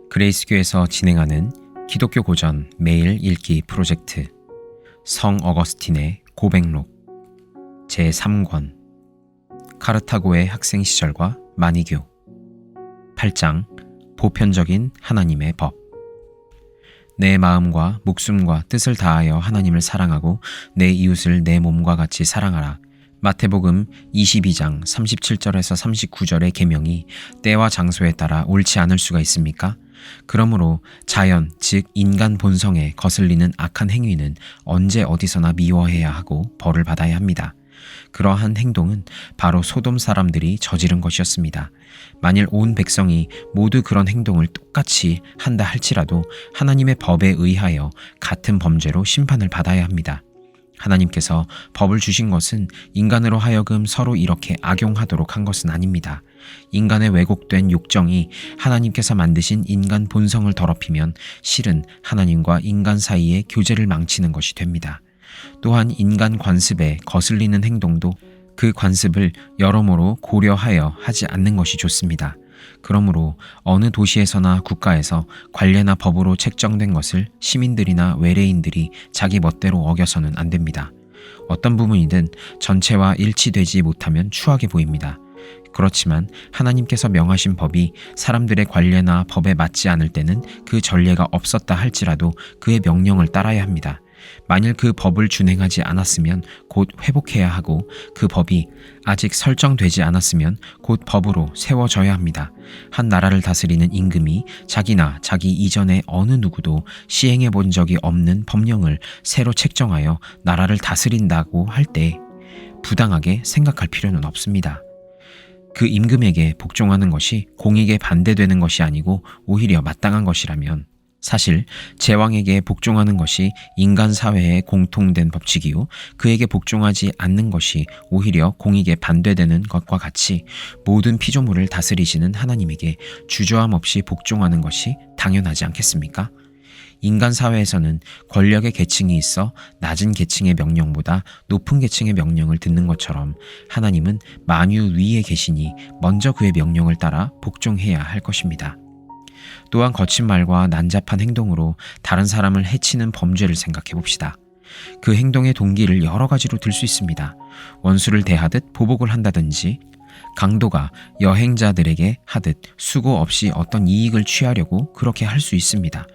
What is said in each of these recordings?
그레이스교에서 진행하는 기독교 고전 매일 읽기 프로젝트 성 어거스틴의 고백록 제3권 카르타고의 학생 시절과 만이교 8장 보편적인 하나님의 법. 내 마음과 목숨과 뜻을 다하여 하나님을 사랑하고 내 이웃을 내 몸과 같이 사랑하라. 마태복음 22장 37절에서 39절의 계명이 때와 장소에 따라 옳지 않을 수가 있습니까? 그러므로 자연, 즉 인간 본성에 거슬리는 악한 행위는 언제 어디서나 미워해야 하고 벌을 받아야 합니다. 그러한 행동은 바로 소돔 사람들이 저지른 것이었습니다. 만일 온 백성이 모두 그런 행동을 똑같이 한다 할지라도 하나님의 법에 의하여 같은 범죄로 심판을 받아야 합니다. 하나님께서 법을 주신 것은 인간으로 하여금 서로 이렇게 악용하도록 한 것은 아닙니다. 인간의 왜곡된 욕정이 하나님께서 만드신 인간 본성을 더럽히면 실은 하나님과 인간 사이의 교제를 망치는 것이 됩니다. 또한 인간 관습에 거슬리는 행동도 그 관습을 여러모로 고려하여 하지 않는 것이 좋습니다. 그러므로 어느 도시에서나 국가에서 관례나 법으로 책정된 것을 시민들이나 외래인들이 자기 멋대로 어겨서는 안 됩니다. 어떤 부분이든 전체와 일치되지 못하면 추하게 보입니다. 그렇지만 하나님께서 명하신 법이 사람들의 관례나 법에 맞지 않을 때는 그 전례가 없었다 할지라도 그의 명령을 따라야 합니다. 만일 그 법을 준행하지 않았으면 곧 회복해야 하고 그 법이 아직 설정되지 않았으면 곧 법으로 세워져야 합니다. 한 나라를 다스리는 임금이 자기나 자기 이전에 어느 누구도 시행해 본 적이 없는 법령을 새로 책정하여 나라를 다스린다고 할 때 부당하게 생각할 필요는 없습니다. 그 임금에게 복종하는 것이 공익에 반대되는 것이 아니고 오히려 마땅한 것이라면 사실 제왕에게 복종하는 것이 인간 사회의 공통된 법칙이요 그에게 복종하지 않는 것이 오히려 공익에 반대되는 것과 같이 모든 피조물을 다스리시는 하나님에게 주저함 없이 복종하는 것이 당연하지 않겠습니까? 인간 사회에서는 권력의 계층이 있어 낮은 계층의 명령보다 높은 계층의 명령을 듣는 것처럼 하나님은 만유 위에 계시니 먼저 그의 명령을 따라 복종해야 할 것입니다. 또한 거친 말과 난잡한 행동으로 다른 사람을 해치는 범죄를 생각해 봅시다. 그 행동의 동기를 여러 가지로 들 수 있습니다. 원수를 대하듯 보복을 한다든지, 강도가 여행자들에게 하듯 수고 없이 어떤 이익을 취하려고 그렇게 할 수 있습니다.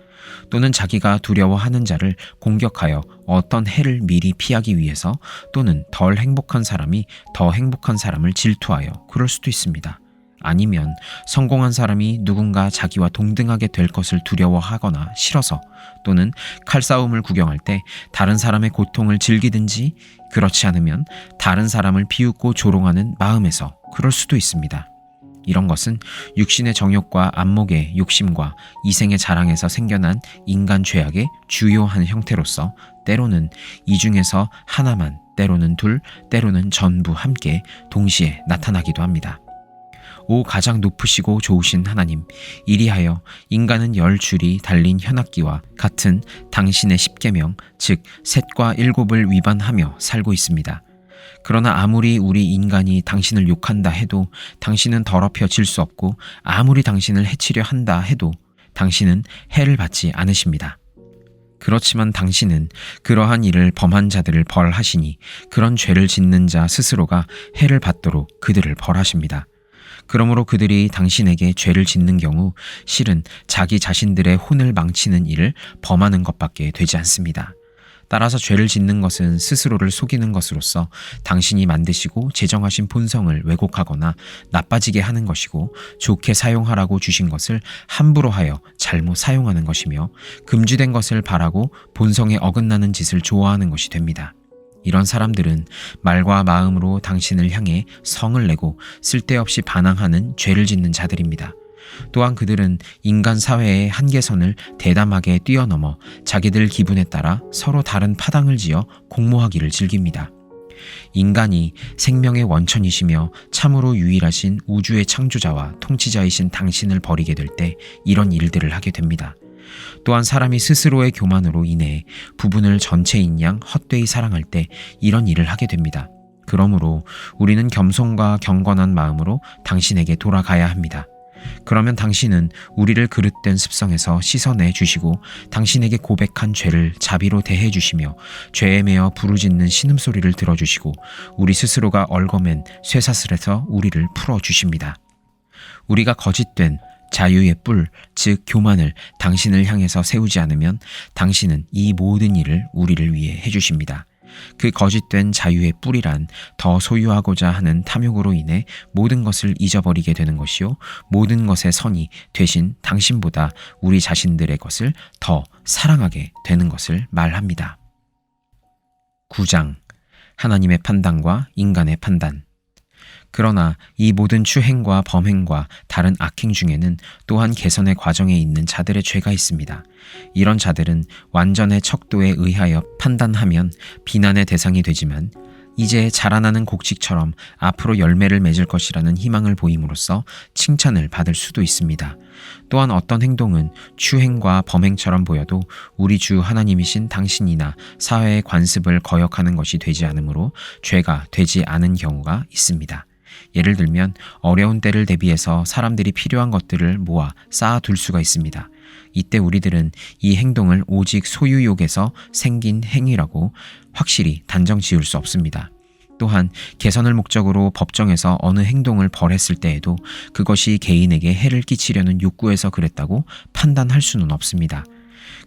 또는 자기가 두려워하는 자를 공격하여 어떤 해를 미리 피하기 위해서 또는 덜 행복한 사람이 더 행복한 사람을 질투하여 그럴 수도 있습니다. 아니면 성공한 사람이 누군가 자기와 동등하게 될 것을 두려워하거나 싫어서 또는 칼싸움을 구경할 때 다른 사람의 고통을 즐기든지 그렇지 않으면 다른 사람을 비웃고 조롱하는 마음에서 그럴 수도 있습니다. 이런 것은 육신의 정욕과 안목의 욕심과 이생의 자랑에서 생겨난 인간 죄악의 주요한 형태로서 때로는 이 중에서 하나만, 때로는 둘, 때로는 전부 함께 동시에 나타나기도 합니다. 오 가장 높으시고 좋으신 하나님, 이리하여 인간은 10줄이 달린 현악기와 같은 당신의 십계명, 즉 셋과 일곱을 위반하며 살고 있습니다. 그러나 아무리 우리 인간이 당신을 욕한다 해도 당신은 더럽혀질 수 없고 아무리 당신을 해치려 한다 해도 당신은 해를 받지 않으십니다. 그렇지만 당신은 그러한 일을 범한 자들을 벌하시니 그런 죄를 짓는 자 스스로가 해를 받도록 그들을 벌하십니다. 그러므로 그들이 당신에게 죄를 짓는 경우 실은 자기 자신들의 혼을 망치는 일을 범하는 것밖에 되지 않습니다. 따라서 죄를 짓는 것은 스스로를 속이는 것으로서 당신이 만드시고 제정하신 본성을 왜곡하거나 나빠지게 하는 것이고 좋게 사용하라고 주신 것을 함부로 하여 잘못 사용하는 것이며 금지된 것을 바라고 본성에 어긋나는 짓을 좋아하는 것이 됩니다. 이런 사람들은 말과 마음으로 당신을 향해 성을 내고 쓸데없이 반항하는 죄를 짓는 자들입니다. 또한 그들은 인간 사회의 한계선을 대담하게 뛰어넘어 자기들 기분에 따라 서로 다른 파당을 지어 공모하기를 즐깁니다. 인간이 생명의 원천이시며 참으로 유일하신 우주의 창조자와 통치자이신 당신을 버리게 될 때 이런 일들을 하게 됩니다. 또한 사람이 스스로의 교만으로 인해 부분을 전체인 양 헛되이 사랑할 때 이런 일을 하게 됩니다. 그러므로 우리는 겸손과 경건한 마음으로 당신에게 돌아가야 합니다. 그러면 당신은 우리를 그릇된 습성에서 씻어내 주시고 당신에게 고백한 죄를 자비로 대해 주시며 죄에 매어 부르짖는 신음소리를 들어주시고 우리 스스로가 얽어맨 쇠사슬에서 우리를 풀어주십니다. 우리가 거짓된 자유의 뿔, 즉 교만을 당신을 향해서 세우지 않으면 당신은 이 모든 일을 우리를 위해 해주십니다. 그 거짓된 자유의 뿔이란 더 소유하고자 하는 탐욕으로 인해 모든 것을 잊어버리게 되는 것이요, 모든 것의 선이 대신 당신보다 우리 자신들의 것을 더 사랑하게 되는 것을 말합니다. 9장. 하나님의 판단과 인간의 판단. 그러나 이 모든 추행과 범행과 다른 악행 중에는 또한 개선의 과정에 있는 자들의 죄가 있습니다. 이런 자들은 완전의 척도에 의하여 판단하면 비난의 대상이 되지만 이제 자라나는 곡식처럼 앞으로 열매를 맺을 것이라는 희망을 보임으로써 칭찬을 받을 수도 있습니다. 또한 어떤 행동은 추행과 범행처럼 보여도 우리 주 하나님이신 당신이나 사회의 관습을 거역하는 것이 되지 않으므로 죄가 되지 않은 경우가 있습니다. 예를 들면 어려운 때를 대비해서 사람들이 필요한 것들을 모아 쌓아둘 수가 있습니다. 이때 우리들은 이 행동을 오직 소유욕에서 생긴 행위라고 확실히 단정 지을 수 없습니다. 또한 개선을 목적으로 법정에서 어느 행동을 벌했을 때에도 그것이 개인에게 해를 끼치려는 욕구에서 그랬다고 판단할 수는 없습니다.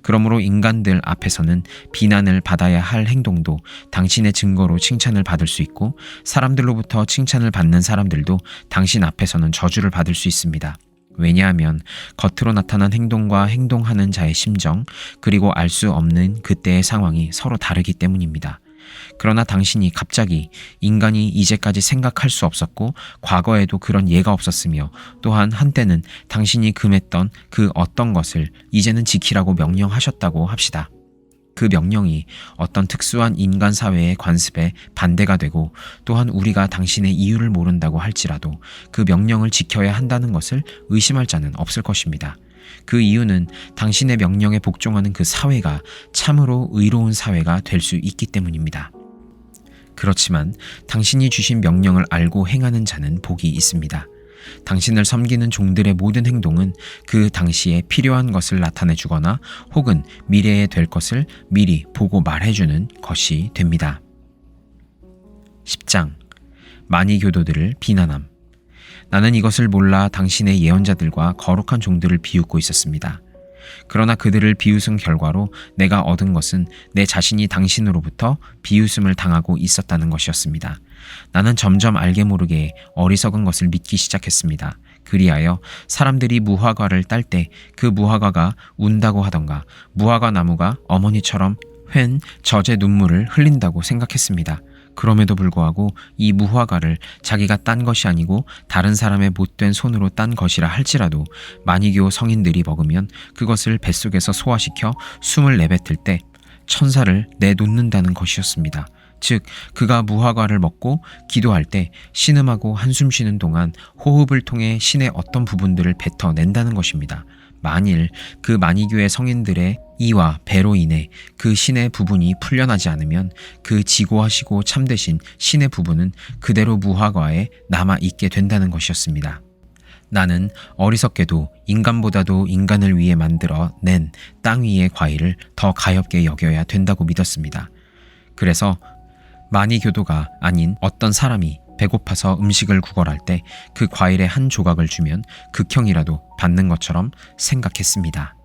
그러므로 인간들 앞에서는 비난을 받아야 할 행동도 당신의 증거로 칭찬을 받을 수 있고 사람들로부터 칭찬을 받는 사람들도 당신 앞에서는 저주를 받을 수 있습니다. 왜냐하면 겉으로 나타난 행동과 행동하는 자의 심정, 그리고 알 수 없는 그때의 상황이 서로 다르기 때문입니다. 그러나 당신이 갑자기 인간이 이제까지 생각할 수 없었고 과거에도 그런 예가 없었으며 또한 한때는 당신이 금했던 그 어떤 것을 이제는 지키라고 명령하셨다고 합시다. 그 명령이 어떤 특수한 인간 사회의 관습에 반대가 되고 또한 우리가 당신의 이유를 모른다고 할지라도 그 명령을 지켜야 한다는 것을 의심할 자는 없을 것입니다. 그 이유는 당신의 명령에 복종하는 그 사회가 참으로 의로운 사회가 될 수 있기 때문입니다. 그렇지만 당신이 주신 명령을 알고 행하는 자는 복이 있습니다. 당신을 섬기는 종들의 모든 행동은 그 당시에 필요한 것을 나타내주거나 혹은 미래에 될 것을 미리 보고 말해주는 것이 됩니다. 10장. 만이 교도들을 비난함. 나는 이것을 몰라 당신의 예언자들과 거룩한 종들을 비웃고 있었습니다. 그러나 그들을 비웃은 결과로 내가 얻은 것은 내 자신이 당신으로부터 비웃음을 당하고 있었다는 것이었습니다. 나는 점점 알게 모르게 어리석은 것을 믿기 시작했습니다. 그리하여 사람들이 무화과를 딸 때 그 무화과가 운다고 하던가 무화과 나무가 어머니처럼 홱 젖의 눈물을 흘린다고 생각했습니다. 그럼에도 불구하고 이 무화과를 자기가 딴 것이 아니고 다른 사람의 못된 손으로 딴 것이라 할지라도 마니교 성인들이 먹으면 그것을 뱃속에서 소화시켜 숨을 내뱉을 때 천사를 내놓는다는 것이었습니다. 즉 그가 무화과를 먹고 기도할 때 신음하고 한숨 쉬는 동안 호흡을 통해 신의 어떤 부분들을 뱉어낸다는 것입니다. 만일 그 마니교의 성인들의 이와 배로 인해 그 신의 부분이 풀려나지 않으면 그 지고하시고 참되신 신의 부분은 그대로 무화과에 남아있게 된다는 것이었습니다. 나는 어리석게도 인간보다도 인간을 위해 만들어 낸 땅 위의 과일을 더 가엾게 여겨야 된다고 믿었습니다. 그래서 마니교도가 아닌 어떤 사람이 배고파서 음식을 구걸할 때 그 과일의 한 조각을 주면 극형이라도 받는 것처럼 생각했습니다.